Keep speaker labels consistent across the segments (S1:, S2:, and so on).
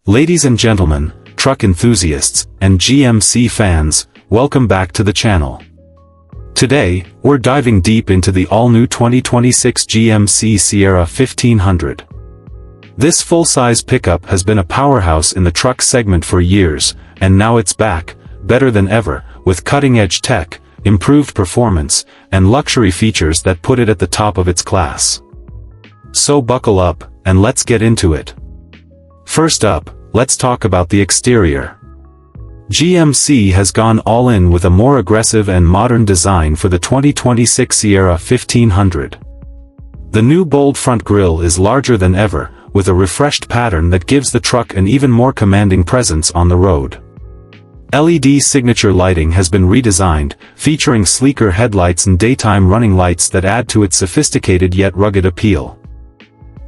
S1: Ladies and gentlemen, truck enthusiasts, and GMC fans, welcome back to the channel. Today, we're diving deep into the all-new 2026 GMC Sierra 1500. This full-size pickup has been a powerhouse in the truck segment for years, and now it's back, better than ever, with cutting-edge tech, improved performance, and luxury features that put it at the top of its class. So buckle up, and let's get into it. First up, let's talk about the exterior. GMC has gone all in with a more aggressive and modern design for the 2026 Sierra 1500. The new bold front grille is larger than ever, with a refreshed pattern that gives the truck an even more commanding presence on the road. LThe signature lighting has been redesigned, featuring sleeker headlights and daytime running lights that add to its sophisticated yet rugged appeal.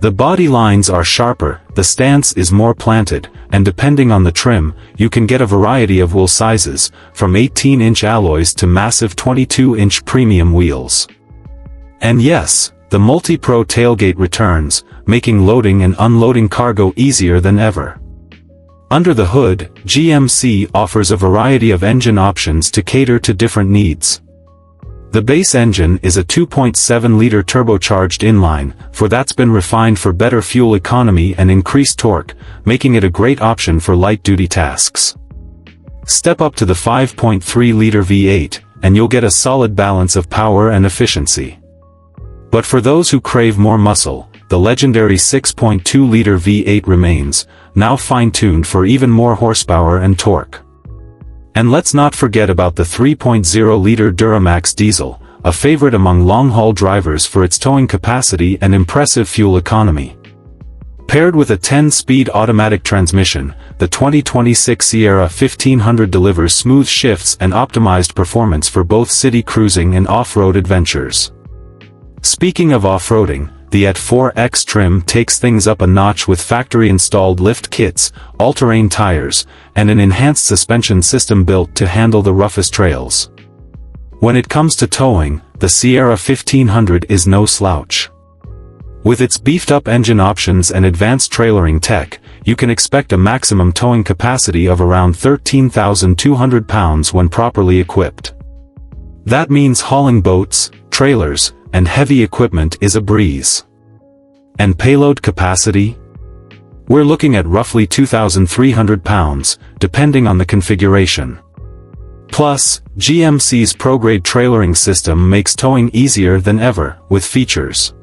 S1: The body lines are sharper, the stance is more planted, and depending on the trim, you can get a variety of wheel sizes, from 18-inch alloys to massive 22-inch premium wheels. And yes, the multi-pro tailgate returns, making loading and unloading cargo easier than ever. Under the hood, GMC offers a variety of engine options to cater to different needs. The base engine is a 2.7-liter turbocharged inline, that's been refined for better fuel economy and increased torque, making it a great option for light-duty tasks. Step up to the 5.3-liter V8, and you'll get a solid balance of power and efficiency. But for those who crave more muscle, the legendary 6.2-liter V8 remains, now fine-tuned for even more horsepower and torque. And let's not forget about the 3.0-liter Duramax diesel, a favorite among long-haul drivers for its towing capacity and impressive fuel economy. Paired with a 10-speed automatic transmission, the 2026 Sierra 1500 delivers smooth shifts and optimized performance for both city cruising and off-road adventures. Speaking of off-roading, the LThe 4X trim takes things up a notch with factory-installed lift kits, all-terrain tires, and an enhanced suspension system built to handle the roughest trails. When it comes to towing, the Sierra 1500 is no slouch. With its beefed-up engine options and advanced trailering tech, you can expect a maximum towing capacity of around 13,200 pounds when properly equipped. That means hauling boats, trailers, and heavy equipment is a breeze. And payload capacity? We're looking at roughly 2,300 pounds, depending on the configuration. Plus, GMC's ProGrade trailering system makes towing easier than ever, with features